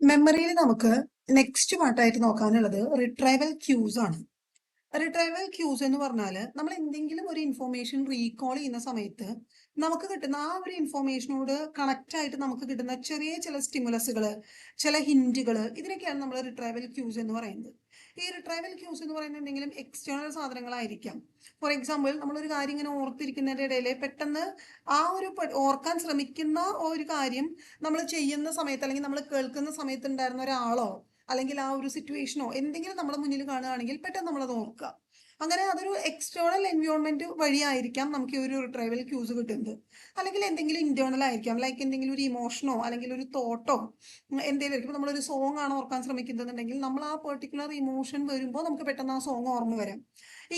മെമ്മറിയിൽ നമുക്ക് നെക്സ്റ്റ് പാർട്ടായിട്ട് നോക്കാനുള്ളത് റിട്രൈവൽ ക്യൂസ് ആണ്. റിട്രൈവൽ ക്യൂസ് എന്ന് പറഞ്ഞാൽ നമ്മൾ എന്തെങ്കിലും ഒരു ഇൻഫോർമേഷൻ റീകോൾ ചെയ്യുന്ന സമയത്ത് നമുക്ക് കിട്ടുന്ന ആ ഒരു ഇൻഫോർമേഷനോട് കണക്റ്റ് ആയിട്ട് നമുക്ക് കിട്ടുന്ന ചെറിയ ചില സ്റ്റിമുലസുകൾ, ചില ഹിന്റുകൾ, ഇതിനൊക്കെയാണ് നമ്മൾ റിട്രൈവൽ ക്യൂസ് എന്ന് പറയുന്നത്. ഈ റിട്രൈവൽ ക്യൂസ് എന്ന് പറയുന്നത് എന്തെങ്കിലും എക്സ്റ്റേണൽ സാധനങ്ങളായിരിക്കാം. ഫോർ എക്സാമ്പിൾ, നമ്മളൊരു കാര്യം ഇങ്ങനെ ഓർത്തിരിക്കുന്നതിൻ്റെ ഇടയിൽ പെട്ടെന്ന് ആ ഒരു ഓർക്കാൻ ശ്രമിക്കുന്ന ഒരു കാര്യം നമ്മൾ ചെയ്യുന്ന സമയത്ത് അല്ലെങ്കിൽ നമ്മൾ കേൾക്കുന്ന സമയത്ത് ഉണ്ടായിരുന്ന ഒരാളോ അല്ലെങ്കിൽ ആ ഒരു സിറ്റുവേഷനോ എന്തെങ്കിലും നമ്മുടെ മുന്നിൽ കാണുകയാണെങ്കിൽ പെട്ടെന്ന് നമ്മളത് ഓർക്കുക. അങ്ങനെ അതൊരു എക്സ്റ്റേണൽ എൻവയോൺമെന്റ് വഴിയായിരിക്കാം നമുക്ക് ഈ ഒരു റിട്രൈവൽ ക്യൂസ് കിട്ടുന്നത്. അല്ലെങ്കിൽ എന്തെങ്കിലും ഇന്റേണൽ ആയിരിക്കാം, ലൈക്ക് എന്തെങ്കിലും ഒരു ഇമോഷനോ അല്ലെങ്കിൽ ഒരു തോട്ടോ എന്തെങ്കിലും ആയിരിക്കും. നമ്മളൊരു സോങ് ആണ് ഓർക്കാൻ ശ്രമിക്കുന്നതെന്നുണ്ടെങ്കിൽ നമ്മൾ ആ പെർട്ടിക്കുലർ ഇമോഷൻ വരുമ്പോൾ നമുക്ക് പെട്ടെന്ന് ആ സോങ് ഓർമ്മ വരാം.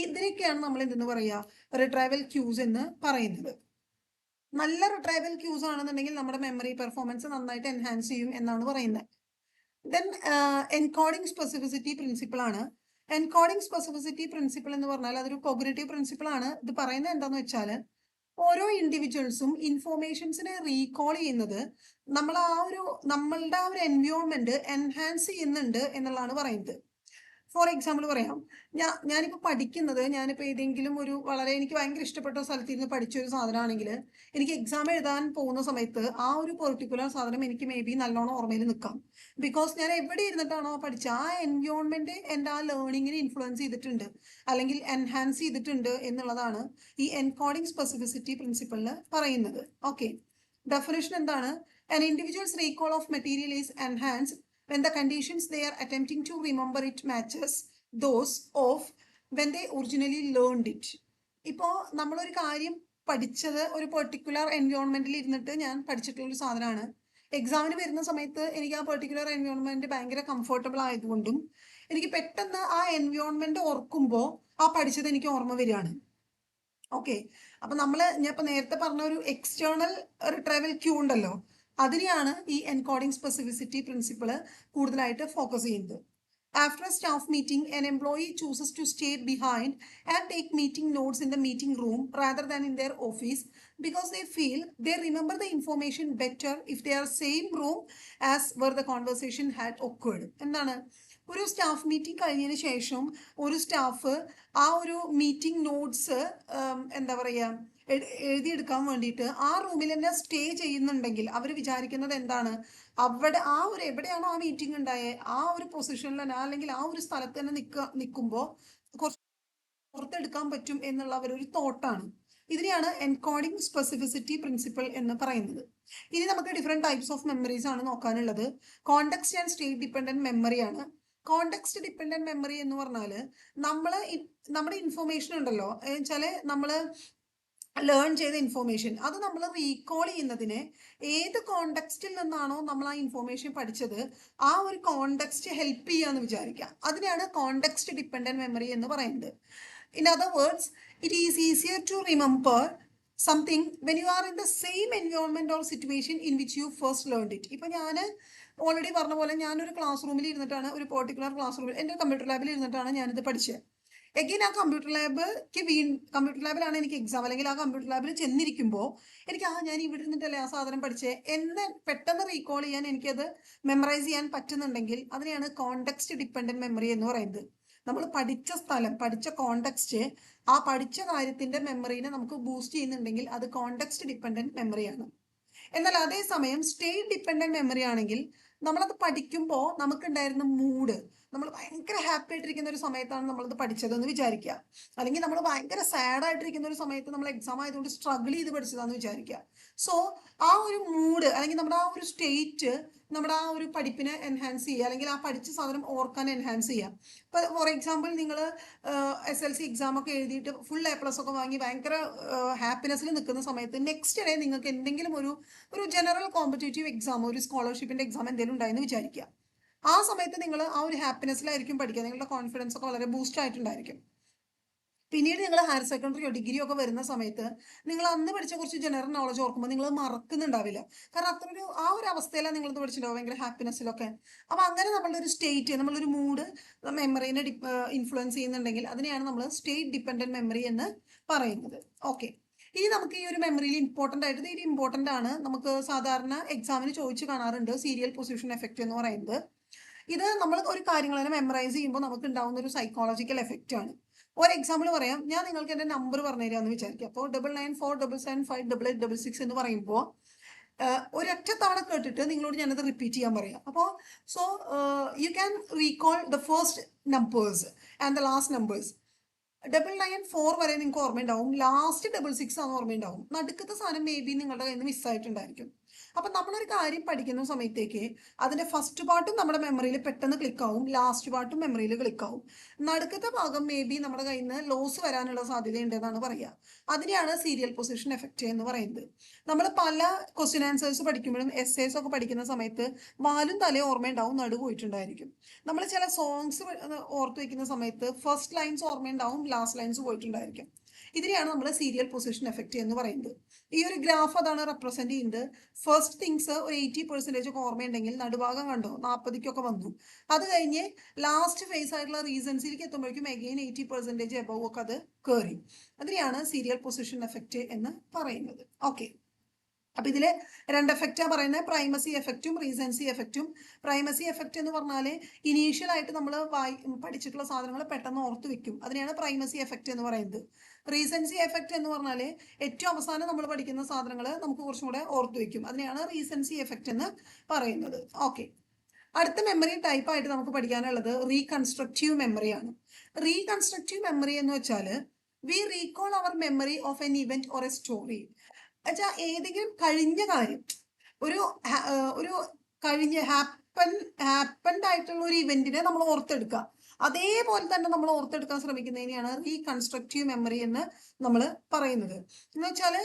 ഇതിനൊക്കെയാണ് നമ്മൾ എന്തെന്ന് പറയുക, റിട്രൈവൽ ക്യൂസ് എന്ന് പറയുന്നത്. നല്ല റിട്രൈവൽ ക്യൂസ് ആണെന്നുണ്ടെങ്കിൽ നമ്മുടെ മെമ്മറി പെർഫോമൻസ് നന്നായിട്ട് എൻഹാൻസ് ചെയ്യും എന്നാണ് പറയുന്നത്. ദെൻ എൻകോഡിംഗ് സ്പെസിഫിസിറ്റി പ്രിൻസിപ്പിൾ ആണ്. എൻകോഡിംഗ് സ്പെസിഫിസിറ്റി പ്രിൻസിപ്പിൾ എന്ന് പറഞ്ഞാൽ അതൊരു കോഗ്നിറ്റീവ് പ്രിൻസിപ്പിൾ ആണ്. ഇത് പറയുന്നത് എന്താന്ന് വെച്ചാൽ ഓരോ ഇൻഡിവിജ്വൽസും ഇൻഫോർമേഷൻസിനെ റീകോൾ ചെയ്യുന്നത് നമ്മളുടെ ആ ഒരു എൻവയോൺമെന്റ് എൻഹാൻസ് ചെയ്യുന്നുണ്ട് എന്നുള്ളതാണ് പറയുന്നത്. ഫോർ എക്സാമ്പിൾ പറയാം, ഞാനിപ്പോൾ പഠിക്കുന്നത്, ഞാനിപ്പോൾ ഏതെങ്കിലും ഒരു എനിക്ക് ഭയങ്കര ഇഷ്ടപ്പെട്ട സ്ഥലത്തിരുന്ന് പഠിച്ച ഒരു സാധനമാണെങ്കിൽ എനിക്ക് എക്സാം എഴുതാൻ പോകുന്ന സമയത്ത് ആ ഒരു പെർട്ടിക്കുലർ സാധനം എനിക്ക് മേ ബി നല്ലോണം ഓർമ്മയിൽ നിൽക്കാം. ബിക്കോസ് ഞാൻ എവിടെ ഇരുന്നിട്ടാണോ പഠിച്ച ആ എൻവയോൺമെന്റ് എൻ്റെ ആ ലേണിങ്ങിനെ ഇൻഫ്ലുവൻസ് ചെയ്തിട്ടുണ്ട് അല്ലെങ്കിൽ എൻഹാൻസ് ചെയ്തിട്ടുണ്ട് എന്നുള്ളതാണ് ഈ എൻകോഡിംഗ് സ്പെസിഫിസിറ്റി പ്രിൻസിപ്പിളിൽ പറയുന്നത്. ഓക്കെ, ഡെഫിനേഷൻ എന്താണ്? An individual's recall of material is enhanced when the conditions they are attempting to remember it matches those of when they originally learned it. ഇപ്പോൾ നമ്മളൊരു കാര്യം പഠിച്ചത് ഒരു പെർട്ടിക്കുലർ എൻവയോൺമെന്റിൽ ഇരുന്നിട്ട് ഞാൻ പഠിച്ചിട്ടുള്ള ഒരു സാധനമാണ്. എക്സാമിന് വരുന്ന സമയത്ത് എനിക്ക് ആ പെർട്ടിക്കുലർ എൻവയോൺമെന്റ് ഭയങ്കര കംഫർട്ടബിൾ ആയതുകൊണ്ടും എനിക്ക് പെട്ടെന്ന് ആ എൻവയോൺമെന്റ് ഓർക്കുമ്പോൾ ആ പഠിച്ചത് എനിക്ക് ഓർമ്മ വരികയാണ്. ഓക്കെ, അപ്പൊ ഞാൻ ഇപ്പൊ നേരത്തെ പറഞ്ഞ ഒരു എക്സ്റ്റേണൽ റിട്രൈവൽ ക്യൂ ഉണ്ടല്ലോ, അതിനെയാണ് ഈ എൻകോഡിംഗ് സ്പെസിഫിസിറ്റി പ്രിൻസിപ്പിൾ കൂടുതലായിട്ട് ഫോക്കസ് ചെയ്യുന്നത്. After a staff meeting, an employee chooses to stay behind and take meeting notes in the meeting room rather than in their office because they feel they remember the information better if they are same room as where the conversation had occurred. എന്താണ്, ഒരു staff meeting കഴിഞ്ഞതിന് ശേഷം ഒരു staff ആ ഒരു meeting notes എന്താ പറയുക എഴുതിയെടുക്കാൻ വേണ്ടിയിട്ട് ആ റൂമിൽ തന്നെ സ്റ്റേ ചെയ്യുന്നുണ്ടെങ്കിൽ അവർ വിചാരിക്കുന്നത് എന്താണ്, അവിടെ എവിടെയാണോ ആ മീറ്റിംഗ് ഉണ്ടായേ ആ ഒരു പൊസിഷനിൽ തന്നെ അല്ലെങ്കിൽ ആ ഒരു സ്ഥലത്ത് തന്നെ നിൽക്കുമ്പോൾ കുറച്ച് പുറത്തെടുക്കാൻ പറ്റും എന്നുള്ള അവരൊരു തോട്ടാണ്. ഇതിനെയാണ് എൻകോഡിംഗ് സ്പെസിഫിസിറ്റി പ്രിൻസിപ്പിൾ എന്ന് പറയുന്നത്. ഇനി നമുക്ക് ഡിഫറെന്റ് ടൈപ്സ് ഓഫ് മെമ്മറീസ് ആണ് നോക്കാനുള്ളത്. കോണ്ടെക്സ്റ്റ് ആൻഡ് സ്റ്റേറ്റ് ഡിപ്പെൻഡന്റ് മെമ്മറിയാണ്. കോണ്ടെക്സ്റ്റ് ഡിപ്പെൻഡന്റ് മെമ്മറി എന്ന് പറഞ്ഞാൽ നമ്മുടെ ഇൻഫോർമേഷൻ ഉണ്ടല്ലോ, വെച്ചാൽ നമ്മൾ ലേൺ ചെയ്ത ഇൻഫോർമേഷൻ അത് നമ്മൾ റീകോൾ ചെയ്യുന്നതിന് ഏത് കോണ്ടെക്സ്റ്റിൽ നിന്നാണോ നമ്മൾ ആ ഇൻഫോർമേഷൻ പഠിച്ചത് ആ ഒരു കോണ്ടെക്സ്റ്റ് ഹെൽപ്പ് ചെയ്യാന്ന് വിചാരിക്കാം. അതിനെയാണ് കോണ്ടെക്സ്റ്റ് ഡിപ്പെൻഡന്റ് മെമ്മറി എന്ന് പറയുന്നത്. In other words, it is easier to remember something when you are in the same environment or situation in which you first learned it. ഇപ്പൊ ഞാൻ ഓൾറെഡി പറഞ്ഞ പോലെ ഞാനൊരു ക്ലാസ് റൂമിൽ ഇരുന്നിട്ടാണ്, ഒരു പെർട്ടിക്കുലർ ക്ലാസ് റൂമിൽ എൻ്റെ കമ്പ്യൂട്ടർ ലാബിൽ ഇരുന്നിട്ടാണ് ഞാനിത് പഠിച്ചത്. എഗെയിൻ ആ കമ്പ്യൂട്ടർ ലാബിലാണ് എനിക്ക് എക്സാം, അല്ലെങ്കിൽ ആ കമ്പ്യൂട്ടർ ലാബിൽ ചെന്നിരിക്കുമ്പോൾ എനിക്ക് ഞാൻ ഇവിടെ ഇരുന്നിട്ടല്ലേ ആ സാധനം പഠിച്ചേ എന്ന് പെട്ടെന്ന് റീകോൾ ചെയ്യാൻ, എനിക്കത് മെമ്മറൈസ് ചെയ്യാൻ പറ്റുന്നുണ്ടെങ്കിൽ അതിനെയാണ് കോണ്ടെക്സ്റ്റ് ഡിപ്പെൻഡന്റ് മെമ്മറി എന്ന് പറയുന്നത്. നമ്മൾ പഠിച്ച സ്ഥലം, പഠിച്ച കോണ്ടെക്സ്റ്റ്, ആ പഠിച്ച കാര്യത്തിന്റെ മെമ്മറിനെ നമുക്ക് ബൂസ്റ്റ് ചെയ്യുന്നുണ്ടെങ്കിൽ അത് കോണ്ടെക്സ്റ്റ് ഡിപ്പെൻഡന്റ് മെമ്മറിയാണ്. എന്നാൽ അതേസമയം സ്റ്റേറ്റ് ഡിപ്പെൻഡന്റ് മെമ്മറി ആണെങ്കിൽ നമ്മളത് പഠിക്കുമ്പോൾ നമുക്കുണ്ടായിരുന്ന മൂഡ്, നമ്മൾ ഭയങ്കര ഹാപ്പി ആയിട്ടിരിക്കുന്ന ഒരു സമയത്താണ് നമ്മളത് പഠിച്ചതെന്ന് വിചാരിക്കുക, അല്ലെങ്കിൽ നമ്മൾ ഭയങ്കര സാഡ് ആയിട്ടിരിക്കുന്ന ഒരു സമയത്ത് നമ്മൾ എക്സാം ആയതുകൊണ്ട് സ്ട്രഗിൾ ചെയ്ത് പഠിച്ചതാന്ന് വിചാരിക്കുക. സോ ആ ഒരു മൂഡ് അല്ലെങ്കിൽ നമ്മുടെ ആ ഒരു സ്റ്റേറ്റ് നമ്മുടെ ആ ഒരു പഠിപ്പിനെ എൻഹാൻസ് ചെയ്യുക, അല്ലെങ്കിൽ ആ പഠിച്ച സാധനം ഓർക്കാൻ എൻഹാൻസ് ചെയ്യാം. ഇപ്പോൾ ഫോർ എക്സാമ്പിൾ, നിങ്ങൾ SLC എക്സാം ഒക്കെ എഴുതിയിട്ട് ഫുൾ A+ ഒക്കെ വാങ്ങി ഭയങ്കര ഹാപ്പിനെസ്സിൽ നിൽക്കുന്ന സമയത്ത് നെക്സ്റ്റ് ഡേ നിങ്ങൾക്ക് എന്തെങ്കിലും ഒരു ജനറൽ കോമ്പറ്റേറ്റീവ് എക്സാം, ഒരു സ്കോളർഷിപ്പിന്റെ എക്സാം എന്തെങ്കിലും ഉണ്ടായെന്ന് വിചാരിക്കുക. ആ സമയത്ത് നിങ്ങൾ ആ ഒരു ഹാപ്പിനെസ്സിലായിരിക്കും പഠിക്കുക, നിങ്ങളുടെ കോൺഫിഡൻസ് ഒക്കെ വളരെ ബൂസ്റ്റ് ആയിട്ടുണ്ടായിരിക്കും. പിന്നീട് നിങ്ങൾ ഹയർ സെക്കൻഡറിയോ ഡിഗ്രിയോ ഒക്കെ വരുന്ന സമയത്ത് നിങ്ങൾ അന്ന് പഠിച്ച കുറച്ച് ജനറൽ നോളജ് ഓർക്കുമ്പോൾ നിങ്ങൾ മറക്കുന്നുണ്ടാവില്ല. കാരണം ആ ഒരു അവസ്ഥയിലാണ് നിങ്ങളിത് പഠിച്ചിട്ടുണ്ടാവും, ഭയങ്കര ഹാപ്പിനെസ്സിലൊക്കെ. അപ്പം അങ്ങനെ നമ്മളുടെ ഒരു സ്റ്റേറ്റ്, നമ്മളൊരു മൂഡ് മെമ്മറീനെ ഇൻഫ്ലുവൻസ് ചെയ്യുന്നുണ്ടെങ്കിൽ അതിനെയാണ് നമ്മൾ സ്റ്റേറ്റ് ഡിപ്പെൻഡന്റ് മെമ്മറി എന്ന് പറയുന്നത്. ഓക്കെ, ഇനി നമുക്ക് ഈ ഒരു മെമ്മറിയിൽ ഇമ്പോർട്ടൻ്റ് ആയിട്ട് ഇത് ഇമ്പോർട്ടൻ്റ് ആണ്, നമുക്ക് സാധാരണ എക്സാമിന് ചോദിച്ചു കാണാറുണ്ട് സീരിയൽ പൊസിഷൻ എഫക്റ്റ് എന്ന് പറയുന്നത്. ഇത് നമ്മൾ ഒരു കാര്യങ്ങൾ തന്നെ മെമ്മറൈസ് ചെയ്യുമ്പോൾ നമുക്ക് ഉണ്ടാവുന്ന ഒരു സൈക്കോളജിക്കൽ എഫക്റ്റ് ആണ്. ഒരു എക്സാമ്പിൾ പറയാം, ഞാൻ നിങ്ങൾക്ക് എൻ്റെ നമ്പർ പറഞ്ഞു തരാമെന്ന് വിചാരിക്കുക. അപ്പോൾ 9947758866 എന്ന് പറയുമ്പോൾ ഒരൊറ്റ തവണ കേട്ടിട്ട് നിങ്ങളോട് ഞാനത് റിപ്പീറ്റ് ചെയ്യാൻ പറയാം. അപ്പോൾ so you can recall the first numbers and the last numbers. 994 വരെ നിങ്ങൾക്ക് ഓർമ്മയുണ്ടാവും, ലാസ്റ്റ് 66 ആണ് ഓർമ്മയുണ്ടാവും. നടുക്കത്തെ സാധനം മേ ബി നിങ്ങളുടെ കയ്യിൽ നിന്ന് മിസ്സായിട്ടുണ്ടായിരിക്കും. അപ്പൊ നമ്മളൊരു കാര്യം പഠിക്കുന്ന സമയത്തേക്ക് അതിന്റെ ഫസ്റ്റ് പാർട്ടും നമ്മുടെ മെമ്മറിയിൽ പെട്ടെന്ന് ക്ലിക്ക് ആവും, ലാസ്റ്റ് പാർട്ടും മെമ്മറിയിൽ ക്ലിക്ക് ആവും. നടുക്കത്തെ ഭാഗം മേ ബി നമ്മുടെ കയ്യിൽ നിന്ന് ലോസ് വരാനുള്ള സാധ്യതയുണ്ട് എന്നാണ് പറയുക. അതിനെയാണ് സീരിയൽ പൊസിഷൻ എഫക്റ്റ് എന്ന് പറയുന്നത്. നമ്മൾ പല ക്വസ്റ്റ്യൻ ആൻസേഴ്സ് പഠിക്കുമ്പോഴും എസ്സേസ് ഒക്കെ പഠിക്കുന്ന സമയത്ത് വാലും തലയും ഓർമ്മയുണ്ടാവും, നടു പോയിട്ടുണ്ടായിരിക്കും. നമ്മൾ ചില സോങ്സ് ഓർത്ത് വെക്കുന്ന സമയത്ത് ഫസ്റ്റ് ലൈൻസ് ഓർമ്മയുണ്ടാവും, ലാസ്റ്റ് ലൈൻസ് പോയിട്ടുണ്ടായിരിക്കും. ഇതിനെയാണ് നമ്മൾ സീരിയൽ പൊസിഷൻ എഫക്റ്റ് എന്ന് പറയുന്നത്. ഈ ഒരു ഗ്രാഫ് അതാണ് റെപ്രസെന്റ് ചെയ്യുന്നത്. ഫസ്റ്റ് തിങ്സ് ഒരു 80% ഒക്കെ ഓർമ്മയുണ്ടെങ്കിൽ നടുഭാഗം കണ്ടോ 40-ക്കൊക്കെ വന്നു. അത് കഴിഞ്ഞ് ലാസ്റ്റ് ഫേസ് ആയിട്ടുള്ള റീസൺസിലേക്ക് എത്തുമ്പോഴേക്കും അഗെയിൻ 80% എബവ് ഒക്കെ അത് കയറി. അതിനെയാണ് സീരിയൽ പൊസിഷൻ എഫക്റ്റ് എന്ന് പറയുന്നത്. ഓക്കെ, അപ്പൊ ഇതില് രണ്ട് എഫക്റ്റാ പറയുന്നത്, പ്രൈമസി എഫക്റ്റും റീസൻസി എഫക്റ്റും. പ്രൈമസി എഫക്റ്റ് എന്ന് പറഞ്ഞാല് ഇനീഷ്യൽ ആയിട്ട് നമ്മൾ പഠിച്ചിട്ടുള്ള സാധനങ്ങൾ പെട്ടെന്ന് ഓർത്ത് വെക്കും, അതിനെയാണ് പ്രൈമസി എഫക്റ്റ് എന്ന് പറയുന്നത്. റീസൻസി എഫക്റ്റ് എന്ന് പറഞ്ഞാല് ഏറ്റവും അവസാനം നമ്മൾ പഠിക്കുന്ന സാധനങ്ങൾ നമുക്ക് കുറച്ചും കൂടെ ഓർത്ത് വെക്കും, അതിനെയാണ് റീസൻസി എഫക്റ്റ് എന്ന് പറയുന്നത്. ഓക്കെ, അടുത്ത മെമ്മറി ടൈപ്പ് ആയിട്ട് നമുക്ക് പഠിക്കാനുള്ളത് റീകൺസ്ട്രക്റ്റീവ് മെമ്മറിയാണ്. റീകൺസ്ട്രക്റ്റീവ് മെമ്മറി എന്ന് വെച്ചാൽ we recall our memory of an event or a story. എന്നുവെച്ചാൽ ഏതെങ്കിലും കഴിഞ്ഞ കാര്യം, ഒരു ഒരു കഴിഞ്ഞ ഹാപ്പൻഡ് ആയിട്ടുള്ള ഒരു ഇവന്റിനെ നമ്മൾ ഓർത്തെടുക്കുക, അതേപോലെ തന്നെ നമ്മൾ ഓർത്തെടുക്കാൻ ശ്രമിക്കുന്നതിനെയാണ് റീകൺസ്ട്രക്റ്റീവ് മെമ്മറി എന്ന് നമ്മൾ പറയുന്നത്. എന്ന് വെച്ചാൽ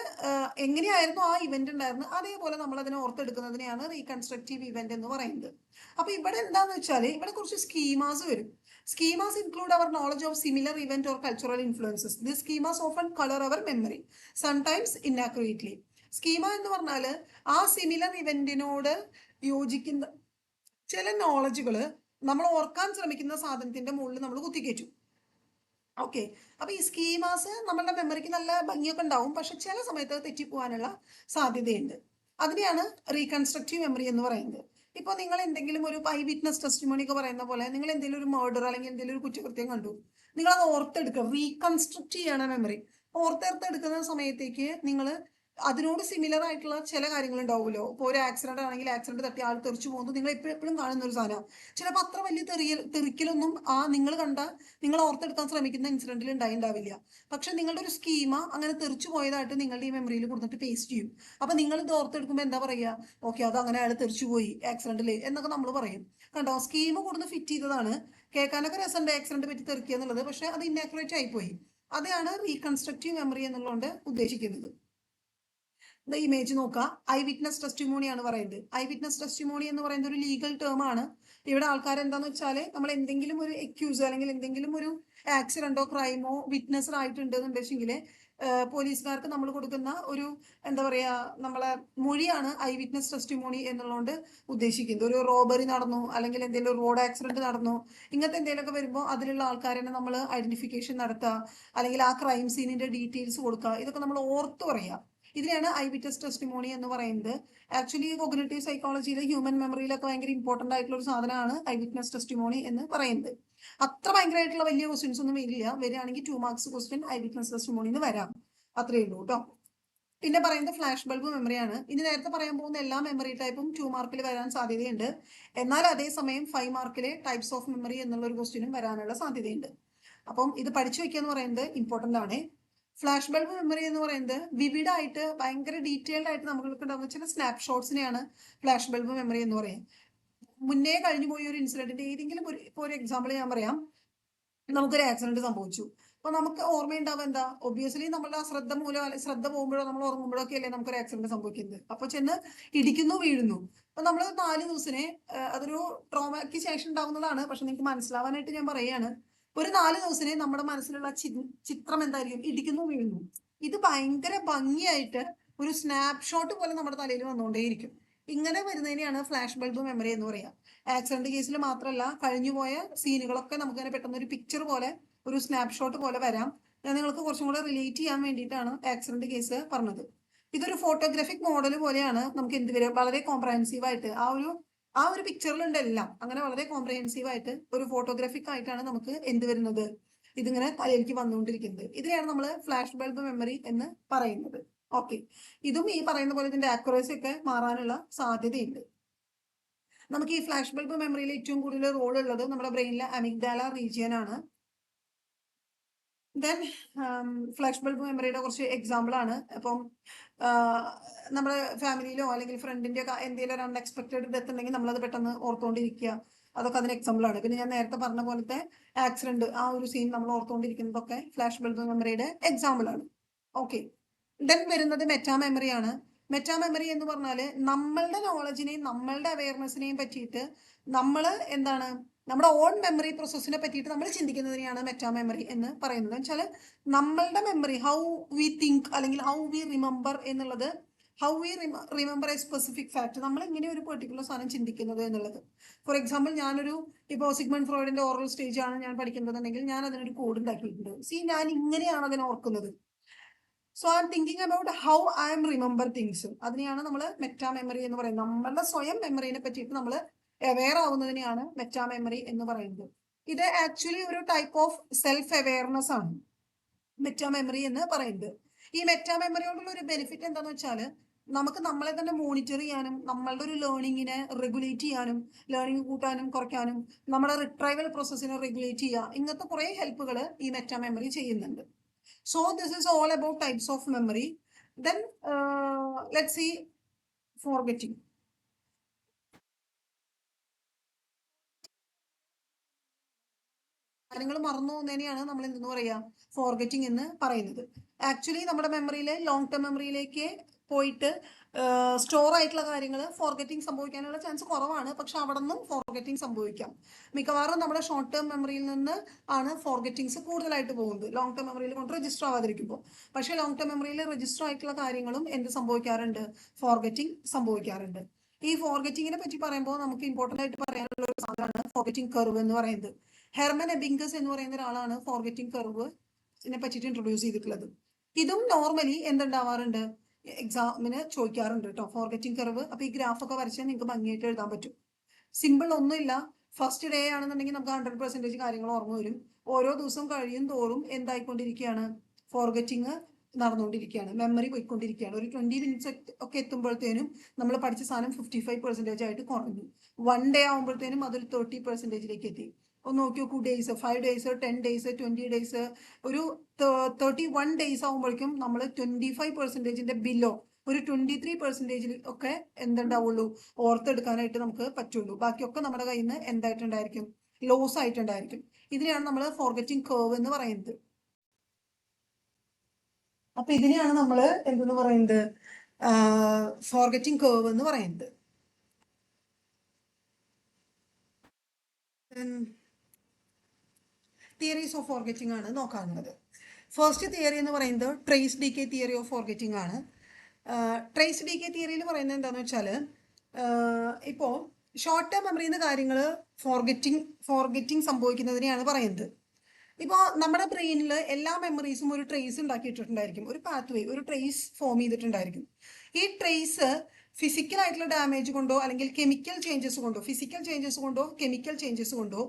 എങ്ങനെയായിരുന്നു ആ ഇവന്റ് ഉണ്ടായിരുന്നത് അതേപോലെ നമ്മൾ അതിനെ ഓർത്തെടുക്കുന്നതിനെയാണ് റീകൺസ്ട്രക്റ്റീവ് ഇവന്റ് എന്ന് പറയുന്നത്. അപ്പൊ ഇവിടെ എന്താന്ന് വെച്ചാൽ ഇവിടെ കുറച്ച് സ്കീമാസ് വരും. Schemas include our knowledge of similar event or cultural influences. These schemas often color our memory, sometimes inaccurately. Schema എന്ന് പറഞ്ഞാൽ ആ സിമിലർ ഇവന്റിനോട് യോജിക്കുന്ന ചില നോളജുകൾ നമ്മൾ ഓർക്കാൻ ശ്രമിക്കുന്ന സാധനത്തിന്റെ മുകളിൽ നമ്മൾ കുത്തിക്കയറ്റും. ഓക്കെ, അപ്പൊ ഈ സ്കീമാസ് നമ്മളുടെ മെമ്മറിക്ക് നല്ല ഭംഗിയൊക്കെ ഉണ്ടാവും, പക്ഷെ ചില സമയത്ത് തെറ്റിപ്പോവാനുള്ള സാധ്യതയുണ്ട്. അതിനെയാണ് റീകൺസ്ട്രക്റ്റീവ് മെമ്മറി എന്ന് പറയുന്നത്. ഇപ്പോൾ നിങ്ങൾ എന്തെങ്കിലും ഒരു ഐ വിറ്റ്നസ് ടെസ്റ്റിമോണി ഒക്കെ പറയുന്ന പോലെ നിങ്ങൾ എന്തെങ്കിലും ഒരു മർഡർ അല്ലെങ്കിൽ എന്തെങ്കിലും ഒരു കുറ്റകൃത്യം കണ്ടു, നിങ്ങൾ അത് ഓർത്തെടുക്കുക, റീകൺസ്ട്രക്ട് ചെയ്യണം മെമ്മറി. ഓർത്തെടുക്കുന്ന സമയത്തേക്ക് നിങ്ങൾ അതിനോട് സിമിലർ ആയിട്ടുള്ള ചില കാര്യങ്ങൾ ഉണ്ടാവുമല്ലോ. ഇപ്പോൾ ഒരു ആക്സിഡന്റ് ആണെങ്കിൽ ആക്സിഡന്റ് തട്ടി ആൾ തെറിച്ചു പോകുന്നത് നിങ്ങൾ എപ്പോഴും കാണുന്ന ഒരു സാധനം. ചിലപ്പോൾ അത്ര വലിയ തെറിക്കലൊന്നും നിങ്ങൾ ഓർത്തെടുക്കാൻ ശ്രമിക്കുന്ന ഇൻസിഡന്റിൽ ഉണ്ടാവില്ല. പക്ഷെ നിങ്ങളുടെ ഒരു സ്കീമ അങ്ങനെ തെറിച്ചു പോയതായിട്ട് നിങ്ങളുടെ ഈ മെമ്മറിയിൽ കൊടുത്തിട്ട് പേസ്റ്റ് ചെയ്യും. അപ്പൊ നിങ്ങൾ ഇത് ഓർത്തെടുക്കുമ്പോൾ എന്താ പറയുക, ഓക്കെ അത് അങ്ങനെ അയാൾ തെറിച്ചു പോയി ആക്സിഡന്റിൽ എന്നൊക്കെ നമ്മൾ പറയും. കണ്ടോ, സ്കീമ കൊടുത്ത് ഫിറ്റ് ചെയ്തതാണ്. കേൾക്കാനൊക്കെ രസമുണ്ട് ആക്സിഡന്റ് പറ്റി തെറിക്കുക എന്നുള്ളത്, പക്ഷെ അത് ഇന്നാക്യുറേറ്റ് ആയിപ്പോയി. അതാണ് റീകൺസ്ട്രക്റ്റീവ് മെമ്മറി എന്നുള്ളതുകൊണ്ട് ഉദ്ദേശിക്കുന്നത്. ഇമേജ് നോക്കുക, ഐ വിറ്റ്നസ് ടെസ്റ്റിമോണി ആണ് പറയുന്നത്. ഐ വിറ്റ്നസ് ടെസ്റ്റിമോണി എന്ന് പറയുന്നത് ഒരു ലീഗൽ ടേം ആണ്. ഇവിടെ ആൾക്കാർ എന്താന്ന് വെച്ചാൽ നമ്മൾ എന്തെങ്കിലും ഒരു എക്യൂസ് അല്ലെങ്കിൽ എന്തെങ്കിലും ഒരു ആക്സിഡന്റോ ക്രൈമോ വിറ്റ്നസ് ആയിട്ടുണ്ടെന്നുണ്ടെങ്കിൽ പോലീസുകാർക്ക് നമ്മൾ കൊടുക്കുന്ന ഒരു എന്താ പറയാ നമ്മളെ മൊഴിയാണ് ഐ വിറ്റ്നസ് ടെസ്റ്റിമോണി എന്നുള്ളതുകൊണ്ട് ഉദ്ദേശിക്കുന്നത്. ഒരു റോബറി നടന്നു അല്ലെങ്കിൽ എന്തെങ്കിലും റോഡ് ആക്സിഡന്റ് നടന്നു, ഇങ്ങനത്തെ എന്തെങ്കിലുമൊക്കെ വരുമ്പോൾ അതിലുള്ള ആൾക്കാരെ നമ്മൾ ഐഡന്റിഫിക്കേഷൻ നടത്തുക, അല്ലെങ്കിൽ ആ ക്രൈം സീനിന്റെ ഡീറ്റെയിൽസ് കൊടുക്കുക, ഇതൊക്കെ നമ്മൾ ഓർത്ത് പറയുക. ഇതിനെയാണ് ഐ വിറ്റ്നസ് ടെസ്റ്റിമോണി എന്ന് പറയുന്നത്. ആക്ച്വലി കോഗ്നിറ്റീവ് സൈക്കോളജിയിൽ ഹ്യൂമൻ മെമ്മറിയിലൊക്കെ ഭയങ്കര ഇമ്പോർട്ടന്റ് ആയിട്ടുള്ള ഒരു സാധനമാണ് ഐ വിറ്റ്നസ് ടെസ്റ്റിമോണി എന്ന് പറയുന്നത്. അത്ര ഭയങ്കരമായിട്ടുള്ള വലിയ ക്വസ്റ്റ്യൻസ് ഒന്നും വരില്ല, വരികയാണെങ്കിൽ 2 marks question I witness testimony എന്ന് വരാം, അത്രയേ ഉള്ളൂ കേട്ടോ. പിന്നെ പറയുന്നത് ഫ്ലാഷ് ബൾബ് മെമ്മറിയാണ്. ഇനി നേരത്തെ പറയാൻ പോകുന്ന എല്ലാ മെമ്മറി ടൈപ്പും 2 മാർക്കിൽ വരാൻ സാധ്യതയുണ്ട്. എന്നാൽ അതേസമയം 5 മാർക്കിലെ ടൈപ്സ് ഓഫ് മെമ്മറി എന്നുള്ള ഒരു ക്വസ്റ്റ്യനും വരാനുള്ള സാധ്യതയുണ്ട്. അപ്പം ഇത് പഠിച്ചു വെക്കുക എന്ന് പറയുന്നത് ഇമ്പോർട്ടന്റ് ആണ്. ഫ്ലാഷ് ബൾബ് മെമ്മറി എന്ന് പറയുന്നത് വിവിഡ് ആയിട്ട് ഭയങ്കര ഡീറ്റെയിൽഡ് ആയിട്ട് നമ്മൾക്ക് ഉണ്ടാകുന്ന ചില സ്നാപ്ഷോട്ട്സിനെയാണ് ഫ്ലാഷ് ബൾബ് മെമ്മറി എന്ന് പറയുന്നത്. മുന്നേ കഴിഞ്ഞു പോയ ഒരു ഇൻസിഡന്റിന്റെ ഏതെങ്കിലും ഒരു എക്സാമ്പിൾ ഞാൻ പറയാം. നമുക്കൊരു ആക്സിഡന്റ് സംഭവിച്ചു, അപ്പൊ നമുക്ക് ഓർമ്മയുണ്ടാവുക എന്താ, ഒബ്വിയസ്ലി നമ്മളുടെ ശ്രദ്ധ ശ്രദ്ധ പോകുമ്പോഴോ നമ്മൾ ഉറങ്ങുമ്പോഴോ ഒക്കെ അല്ലേ നമുക്കൊരു ആക്സിഡന്റ് സംഭവിക്കുന്നത്. അപ്പൊ ചെന്ന് ഇടിക്കുന്നു, വീഴുന്നു. അപ്പൊ നമ്മൾ 4 ദിവസത്തിന് അതൊരു ട്രോമയ്ക്ക് ശേഷം ഉണ്ടാവുന്നതാണ്, പക്ഷെ നിങ്ങൾക്ക് മനസ്സിലാവാനായിട്ട് ഞാൻ പറയാണ്, ഒരു 4 ദിവസത്തിന് നമ്മുടെ മനസ്സിലുള്ള ചിത്രം എന്തായിരിക്കും, ഇടിക്കുന്നു, വീഴുന്നു. ഇത് ഭയങ്കര ഭംഗിയായിട്ട് ഒരു സ്നാപ്ഷോട്ട് പോലെ നമ്മുടെ തലയിൽ വന്നുകൊണ്ടേയിരിക്കും. ഇങ്ങനെ വരുന്നതിനെയാണ് ഫ്ലാഷ് ബൾബ് മെമ്മറി എന്ന് പറയാം. ആക്സിഡന്റ് കേസിൽ മാത്രമല്ല, കഴിഞ്ഞുപോയ സീനുകളൊക്കെ നമുക്ക് തന്നെ പെട്ടെന്ന് ഒരു പിക്ചർ പോലെ, ഒരു സ്നാപ്ഷോട്ട് പോലെ വരാം. ഞാൻ നിങ്ങൾക്ക് കുറച്ചും കൂടെ റിലേറ്റ് ചെയ്യാൻ വേണ്ടിയിട്ടാണ് ആക്സിഡന്റ് കേസ് പറഞ്ഞത്. ഇതൊരു ഫോട്ടോഗ്രാഫിക് മോഡൽ പോലെയാണ്. നമുക്ക് എന്ത് വരും, വളരെ കോംപ്രഹെൻസീവ് ആയിട്ട് ആ ഒരു പിക്ചറിലുണ്ട് എല്ലാം. അങ്ങനെ വളരെ കോംപ്രഹെൻസീവ് ആയിട്ട് ഒരു ഫോട്ടോഗ്രാഫിക് ആയിട്ടാണ് നമുക്ക് എന്ത് വരുന്നത്, ഇതിങ്ങനെ തലയിലേക്ക് വന്നുകൊണ്ടിരിക്കുന്നത്. ഇതിനെയാണ് നമ്മൾ ഫ്ലാഷ് ബൾബ് മെമ്മറി എന്ന് പറയുന്നത്. ഓക്കെ, ഇതും ഈ പറയുന്ന പോലെ ഇതിന്റെ ആക്യുറസി ഒക്കെ മാറാനുള്ള സാധ്യതയുണ്ട്. നമുക്ക് ഈ ഫ്ലാഷ് ബൾബ് മെമ്മറിയിൽ ഏറ്റവും കൂടുതൽ റോൾ ഉള്ളത് നമ്മുടെ ബ്രെയിനിലെ അമിഗ്ഡാല റീജിയൻ ആണ്. ദെൻ ഫ്ലാഷ് ബൾബ് മെമ്മറിയുടെ കുറച്ച് എക്സാമ്പിൾ ആണ്. അപ്പം നമ്മുടെ ഫാമിലിയിലോ അല്ലെങ്കിൽ ഫ്രണ്ടിന്റെ എന്തെങ്കിലും ഒരു അൺഎക്സ്പെക്ടഡ് ഡെത്ത് ഉണ്ടെങ്കിൽ നമ്മളത് പെട്ടെന്ന് ഓർത്തുകൊണ്ടിരിക്കുക, അതൊക്കെ അതിന് എക്സാമ്പിൾ ആണ്. പിന്നെ ഞാൻ നേരത്തെ പറഞ്ഞ പോലത്തെ ആക്സിഡന്റ്, ആ ഒരു സീൻ നമ്മൾ ഓർത്തുകൊണ്ടിരിക്കുന്നതൊക്കെ ഫ്ലാഷ് ബൾബ് മെമ്മറിയുടെ എക്സാമ്പിൾ ആണ്. ഓക്കെ, ദെൻ വരുന്നത് മെറ്റാ മെമ്മറിയാണ്. മെറ്റാ മെമ്മറി എന്ന് പറഞ്ഞാൽ നമ്മളുടെ നോളജിനെയും നമ്മളുടെ അവയർനെസ്സിനെയും പറ്റിയിട്ട് നമ്മൾ എന്താണ്, നമ്മുടെ ഓൺ മെമ്മറി പ്രോസസ്സിനെ പറ്റിയിട്ട് നമ്മൾ ചിന്തിക്കുന്നതിനെയാണ് മെറ്റാ മെമ്മറി എന്ന് പറയുന്നത്. വെച്ചാൽ നമ്മളുടെ മെമ്മറി, ഹൗ വി തിങ്ക് അല്ലെങ്കിൽ ഹൗ വി റിമെമ്പർ എന്നുള്ളത്, how we remember A specific fact, നമ്മൾ ഇങ്ങനെ ഒരു പെർട്ടിക്കുലർ സാധനം ചിന്തിക്കുന്നത് എന്നുള്ളത്. ഫോർ എക്സാമ്പിൾ, ഇപ്പോൾ സിഗ്മണ്ട് ഫ്രോയിഡിന്റെ ഓറൽ സ്റ്റേജ് ആണ് ഞാൻ പഠിക്കുന്നതെങ്കിൽ ഞാൻ അതിനൊരു കോഡ് ഉണ്ടാക്കിയിട്ടുണ്ട്. ഞാൻ ഇങ്ങനെയാണ് അതിനെ ഓർക്കുന്നത്. So I M thinking about how I M remember things. അതിനെയാണ് നമ്മൾ മെറ്റാ മെമ്മറി എന്ന് പറയുന്നത്. നമ്മളുടെ സ്വയം മെമ്മറിനെ പറ്റിയിട്ട് നമ്മൾ അവെയർ ആവുന്നതിനെയാണ് മെറ്റാ മെമ്മറി എന്ന് പറയുന്നത്. ഇത് ആക്ച്വലി ഒരു ടൈപ്പ് ഓഫ് സെൽഫ് അവെയർനെസ് ആണ് മെറ്റാ മെമ്മറി എന്ന് പറയുന്നത്. ഈ മെറ്റാ മെമ്മറി കൊണ്ടുള്ള ഒരു ബെനിഫിറ്റ് എന്താണെന്ന് വെച്ചാൽ നമുക്ക് നമ്മളെ തന്നെ മോണിറ്റർ ചെയ്യാനും നമ്മളുടെ ഒരു ലേണിങ്ങിനെ റെഗുലേറ്റ് ചെയ്യാനും, ലേണിംഗ് കൂട്ടാനും കുറയ്ക്കാനും, നമ്മുടെ റിട്രൈവൽ പ്രോസസ്സിനെ റെഗുലേറ്റ് ചെയ്യുക, ഇങ്ങനത്തെ കുറേ ഹെൽപ്പുകൾ ഈ മെറ്റാ മെമ്മറി ചെയ്യുന്നുണ്ട്. So this is all about types of memory. Then let's see forgetting. കാര്യങ്ങൾ മറന്നു പോകുന്നതിനെയാണ് നമ്മൾ എന്തെന്ന് പറയാ, ഫോർഗെറ്റിംഗ് എന്ന് പറയുന്നത്. ആക്ച്വലി നമ്മുടെ മെമ്മറിയിലെ ലോങ് ടേം മെമ്മറിയിലേക്ക് പോയിട്ട് സ്റ്റോർ ആയിട്ടുള്ള കാര്യങ്ങൾ ഫോർഗെറ്റിംഗ് സംഭവിക്കാനുള്ള ചാൻസ് കുറവാണ്. പക്ഷെ അവിടെ നിന്നും ഫോർഗെറ്റിംഗ് സംഭവിക്കാം. മിക്കവാറും നമ്മുടെ ഷോർട്ട് ടേം മെമ്മറിയിൽ നിന്ന് ആണ് ഫോർഗെറ്റിംഗ്സ് കൂടുതലായിട്ട് പോകുന്നത്, ലോങ് ടേം മെമ്മറിയിൽ കൊണ്ട് രജിസ്റ്റർ ആവാതിരിക്കുമ്പോൾ. പക്ഷെ ലോങ് ടേം മെമ്മറിയിൽ രജിസ്റ്റർ ആയിട്ടുള്ള കാര്യങ്ങളും എന്ത് സംഭവിക്കാറുണ്ട്, ഫോർഗെറ്റിംഗ് സംഭവിക്കാറുണ്ട്. ഈ ഫോർഗെറ്റിങ്ങിനെ പറ്റി പറയുമ്പോൾ നമുക്ക് ഇമ്പോർട്ടൻ്റ് ആയിട്ട് പറയാനുള്ള ഒരു സാധനമാണ് ഫോർഗെറ്റിംഗ് കർവ് എന്ന് പറയുന്നത്. ഹെർമൻ എബിങ്കസ് എന്ന് പറയുന്ന ഒരാളാണ് ഫോർഗെറ്റിംഗ് കർവിനെ പറ്റിയിട്ട് ഇൻട്രൊഡ്യൂസ് ചെയ്തിട്ടുള്ളത്. ഇതും നോർമലി എന്തുണ്ടാവാറുണ്ട്, എക്സാമിന് ചോദിക്കാറുണ്ട് കേട്ടോ, ഫോർഗെറ്റിംഗ് കർവ്. അപ്പൊ ഈ ഗ്രാഫ് ഒക്കെ വരച്ചാൽ നിങ്ങൾക്ക് ഭംഗിയായിട്ട് എഴുതാൻ പറ്റും. സിമ്പിൾ ഒന്നുമില്ല. ഫസ്റ്റ് ഡേ ആണെന്നുണ്ടെങ്കിൽ നമുക്ക് 100% കാര്യങ്ങൾ ഓർമ്മ വരും. ഓരോ ദിവസം കഴിയും തോറും എന്തായിക്കൊണ്ടിരിക്കുകയാണ്, ഫോർഗെറ്റിംഗ് നടന്നുകൊണ്ടിരിക്കുകയാണ്, മെമ്മറി പോയിക്കൊണ്ടിരിക്കുകയാണ്. ഒരു 20 മിനിറ്റ്സ് ഒക്കെ എത്തുമ്പോഴത്തേനും നമ്മൾ പഠിച്ച സാധനം 55% ആയിട്ട് കുറഞ്ഞു. 1 ഡേ ആകുമ്പോഴത്തേനും അതൊരു 30%ലേക്ക് എത്തി. ഒന്ന് നോക്കി നോക്കൂ, ഡേയ്സ്, 5 ഡേയ്സ്, 10 ഡേയ്സ്, 20 ഡേയ്സ്, ഒരു 31 ഡേയ്സ് ആകുമ്പോഴേക്കും നമ്മൾ 25%-ന്റെ ബിലോ, ഒരു 23% ഒക്കെ എന്തുണ്ടാവുള്ളൂ, ഓർത്തെടുക്കാനായിട്ട് നമുക്ക് പറ്റുള്ളൂ. ബാക്കിയൊക്കെ നമ്മുടെ കയ്യിൽ നിന്ന് എന്തായിട്ടുണ്ടായിരിക്കും, ലോസ് ആയിട്ടുണ്ടായിരിക്കും. ഇതിനെയാണ് നമ്മൾ ഫോർഗെറ്റിംഗ് കർവ് എന്ന് പറയുന്നത്. അപ്പൊ ഇതിനെയാണ് നമ്മൾ എന്തെന്ന് പറയുന്നത്, ഫോർഗെറ്റിംഗ് കർവ് എന്ന് പറയുന്നത്. തിയറീസ് ഓഫ് ഫോർഗെറ്റിംഗ് ആണ് നോക്കാവുന്നത്. ഫസ്റ്റ് തിയറി എന്ന് പറയുന്നത് trace decay theory of forgetting ആണ്. ട്രേസ് ഡി കെ തിയറിയിൽ പറയുന്നത് എന്താണെന്ന് വെച്ചാൽ, ഇപ്പോൾ ഷോർട്ട് ടേം മെമ്മറിന്ന് കാര്യങ്ങൾ ഫോർഗെറ്റിംഗ് സംഭവിക്കുന്നതിനെയാണ് പറയുന്നത്. ഇപ്പോൾ നമ്മുടെ ബ്രെയിനിൽ എല്ലാ മെമ്മറീസും ഒരു ട്രേസ് ഉണ്ടാക്കിയിട്ടുണ്ടായിരിക്കും, ഒരു പാത്വേ, ഒരു ട്രേസ് ഫോം ചെയ്തിട്ടുണ്ടായിരിക്കും. ഈ ട്രേസ് ഫിസിക്കൽ ആയിട്ടുള്ള ഡാമേജ് കൊണ്ടോ അല്ലെങ്കിൽ കെമിക്കൽ ചേഞ്ചസ് കൊണ്ടോ, ഫിസിക്കൽ ചേഞ്ചസ് കൊണ്ടോ കെമിക്കൽ ചേഞ്ചസ് കൊണ്ടോ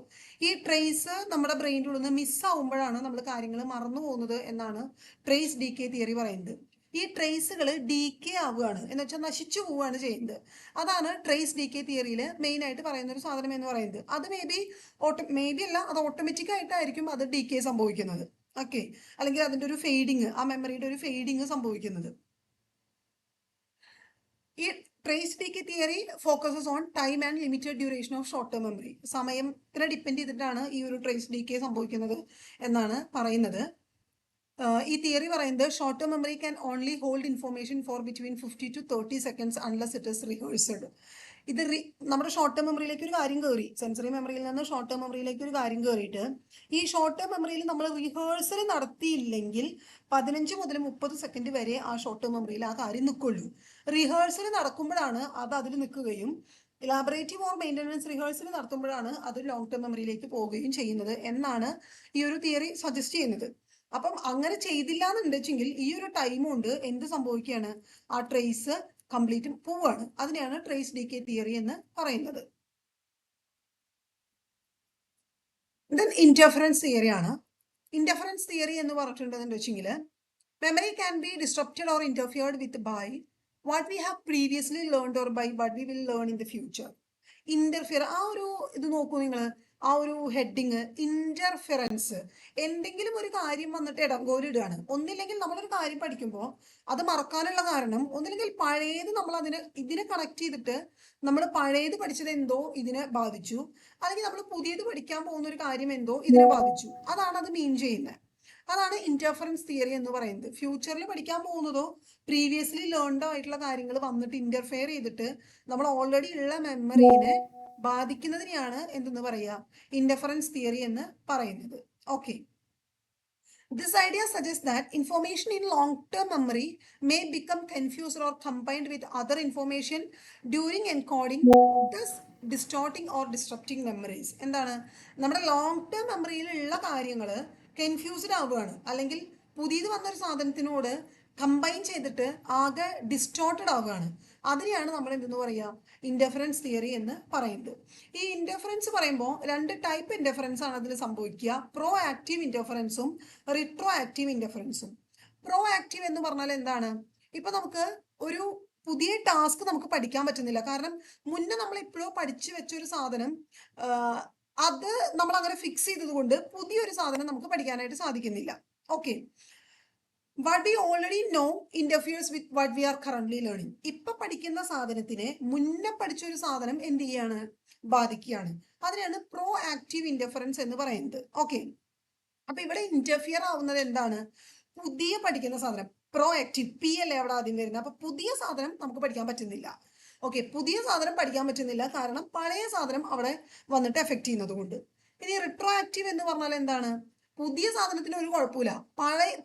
ഈ ട്രേസ് നമ്മുടെ ബ്രെയിനിൽ നിന്ന് മിസ്സാവുമ്പോഴാണ് നമ്മൾ കാര്യങ്ങൾ മറന്നു പോകുന്നത് എന്നാണ് ട്രേസ് ഡി കെ തിയറി പറയുന്നത്. ഈ ട്രേസുകൾ ഡി കെ ആവുകയാണ് എന്ന് വെച്ചാൽ നശിച്ചു പോവുകയാണ് ചെയ്യുന്നത്. അതാണ് ട്രേസ് ഡി കെ തിയറിയിൽ മെയിൻ ആയിട്ട് പറയുന്ന ഒരു സാധനം എന്ന് പറയുന്നത്. അത് മേ ബി അല്ല, അത് ഓട്ടോമാറ്റിക് ആയിട്ടായിരിക്കും അത് ഡി കെ സംഭവിക്കുന്നത്. ഓക്കെ, അല്ലെങ്കിൽ അതിൻ്റെ ഒരു ഫെയ്ഡിങ്, ആ മെമ്മറിയുടെ ഒരു ഫെയ്ഡിങ് സംഭവിക്കുന്നത്. ഈ trace decay theory focuses on time and limited duration of short term memory. സമയത്തിനെ ഡിപ്പെൻഡ് ചെയ്തിട്ടാണ് ഈ ഒരു ട്രേസ് ഡി കെ സംഭവിക്കുന്നത് എന്നാണ് പറയുന്നത്. ഈ തിയറി പറയുന്നത് short term memory can only hold information for between 50 to 30 seconds unless it is rehearsed. ഇത് നമ്മുടെ ഷോർട്ട് ടേം മെമ്മറിയിലേക്ക് ഒരു കാര്യം കയറി, സെൻസറി മെമ്മറിയിൽ നിന്ന് ഷോർട്ട് ടേം മെമ്മറിയിലേക്ക് ഒരു കാര്യം കയറിയിട്ട് ഈ ഷോർട്ട് ടേം മെമ്മറിയിൽ നമ്മൾ റിഹേഴ്സൽ നടത്തിയില്ലെങ്കിൽ 15 മുതൽ 30 സെക്കൻഡ് വരെ ആ ഷോർട്ട് ടേം മെമ്മറിയിൽ ആ കാര്യം നിൽക്കുള്ളൂ. റിഹേഴ്സൽ നടക്കുമ്പോഴാണ് അത് അതിൽ നിൽക്കുകയും ഇലാബറേറ്റീവ് ഓർ മെയിൻ്റനൻസ് റിഹേഴ്സൽ നടത്തുമ്പോഴാണ് അത് ലോങ് ടേം മെമ്മറിയിലേക്ക് പോവുകയും ചെയ്യുന്നത് എന്നാണ് ഈ ഒരു തിയറി സജസ്റ്റ് ചെയ്യുന്നത്. അപ്പം അങ്ങനെ ചെയ്തില്ല എന്നുണ്ടെങ്കിൽ ഈ ഒരു ടൈം കൊണ്ട് എന്ത് സംഭവിക്കുകയാണ്, ആ ട്രേസ് കംപ്ലീറ്റ് പോവാണ്. അതിനെയാണ് ട്രേസ് ഡീകേ തിയറി എന്ന് പറയുന്നത്. ദെൻ ഇന്റർഫറൻസ് തിയറി ആണ്. ഇന്റർഫറൻസ് തിയറി എന്ന് പറഞ്ഞിട്ടുണ്ടെന്ന് വെച്ചെങ്കിൽ memory can be disrupted or interfered with by what we have previously learned or by what we will learn in the future. Interfere, ആ ഒരു ഇത് നോക്കൂ നിങ്ങൾ, ആ ഒരു ഹെഡിങ് ഇന്റർഫിറൻസ്. എന്തെങ്കിലും ഒരു കാര്യം വന്നിട്ട് ഇടങ്കോലിടുകയാണ്. ഒന്നില്ലെങ്കിൽ നമ്മളൊരു കാര്യം പഠിക്കുമ്പോൾ അത് മറക്കാനുള്ള കാരണം ഒന്നില്ലെങ്കിൽ പഴയത് നമ്മൾ ഇതിനെ കണക്ട് ചെയ്തിട്ട് നമ്മൾ പഴയത് പഠിച്ചത് എന്തോ ഇതിനെ ബാധിച്ചു, അല്ലെങ്കിൽ നമ്മൾ പുതിയത് പഠിക്കാൻ പോകുന്ന ഒരു കാര്യം എന്തോ ഇതിനെ ബാധിച്ചു. അതാണ് അത് മീൻ ചെയ്യുന്നത്. അതാണ് ഇന്റർഫറൻസ് തിയറി എന്ന് പറയുന്നത്. ഫ്യൂച്ചറിൽ പഠിക്കാൻ പോകുന്നതോ പ്രീവിയസ്ലി ലേൺഡ് ആയിട്ടുള്ള കാര്യങ്ങൾ വന്നിട്ട് ഇന്റർഫെയർ ചെയ്തിട്ട് നമ്മൾ ഓൾറെഡി ഉള്ള മെമ്മറീനെ ബാധിക്കുന്നതിനെയാണ് എന്തെന്ന് പറയുക, ഇന്റർഫറൻസ് തിയറി എന്ന് പറയുന്നത്. Okay, this idea suggests that information in long-term memory may become confused or combined with other information during encoding, thus distorting or disrupting memories. എന്താണ്, നമ്മുടെ ലോങ് ടേം മെമ്മറിയിലുള്ള കാര്യങ്ങൾ കൺഫ്യൂസ്ഡ് ആവുകയാണ്, അല്ലെങ്കിൽ പുതിയത് വന്നൊരു സാധനത്തിനോട് കമ്പൈൻ ചെയ്തിട്ട് ആകെ ഡിസ്റ്റോർട്ടഡ് ആവുകയാണ്. അതിനെയാണ് നമ്മൾ എന്തെന്ന് പറയുക, ഇന്റർഫറൻസ് തിയറി എന്ന് പറയുന്നത്. ഈ ഇന്റർഫറൻസ് പറയുമ്പോൾ രണ്ട് ടൈപ്പ് ഇന്റർഫറൻസ് ആണ് അതിൽ സംഭവിക്കുക. പ്രോ ആക്റ്റീവ് ഇന്റർഫറൻസും റിട്രോ ആക്റ്റീവ് ഇന്റർഫറൻസും. പ്രോ ആക്റ്റീവ് എന്ന് പറഞ്ഞാൽ എന്താണ്, ഇപ്പൊ നമുക്ക് ഒരു പുതിയ ടാസ്ക് നമുക്ക് പഠിക്കാൻ പറ്റുന്നില്ല, കാരണം മുന്നേ നമ്മൾ ഇപ്പോഴോ പഠിച്ചു വെച്ച ഒരു സാധനം അത് നമ്മൾ അങ്ങനെ ഫിക്സ് ചെയ്തത് കൊണ്ട് പുതിയൊരു സാധനം നമുക്ക് പഠിക്കാനായിട്ട് സാധിക്കുന്നില്ല. Okay, what we already know interferes with what we are currently learning. ഇപ്പൊ പഠിക്കുന്ന സാധനത്തിനെ മുന്നേ പഠിച്ച ഒരു സാധനം എന്ത് ചെയ്യാണ്, ബാധിക്കുകയാണ്. അതിനാണ് പ്രോ ആക്റ്റീവ് ഇന്റർഫറൻസ് എന്ന് പറയുന്നത്. ഓക്കെ, അപ്പൊ ഇവിടെ ഇന്റർഫിയർ ആവുന്നത് എന്താണ്, പുതിയ പഠിക്കുന്ന സാധനം. പ്രോ ആക്റ്റീവ്, പി അല്ലേ അവിടെ ആദ്യം വരുന്നത്. അപ്പൊ പുതിയ സാധനം നമുക്ക് പഠിക്കാൻ പറ്റുന്നില്ല. ഓക്കെ, പുതിയ സാധനം പഠിക്കാൻ പറ്റുന്നില്ല കാരണം പഴയ സാധനം അവിടെ വന്നിട്ട് എഫക്ട് ചെയ്യുന്നത് കൊണ്ട്. ഇനി റിട്രോ ആക്റ്റീവ് എന്ന് പറഞ്ഞാൽ എന്താണ്, പുതിയ സാധനത്തിന് ഒരു കുഴപ്പമില്ല,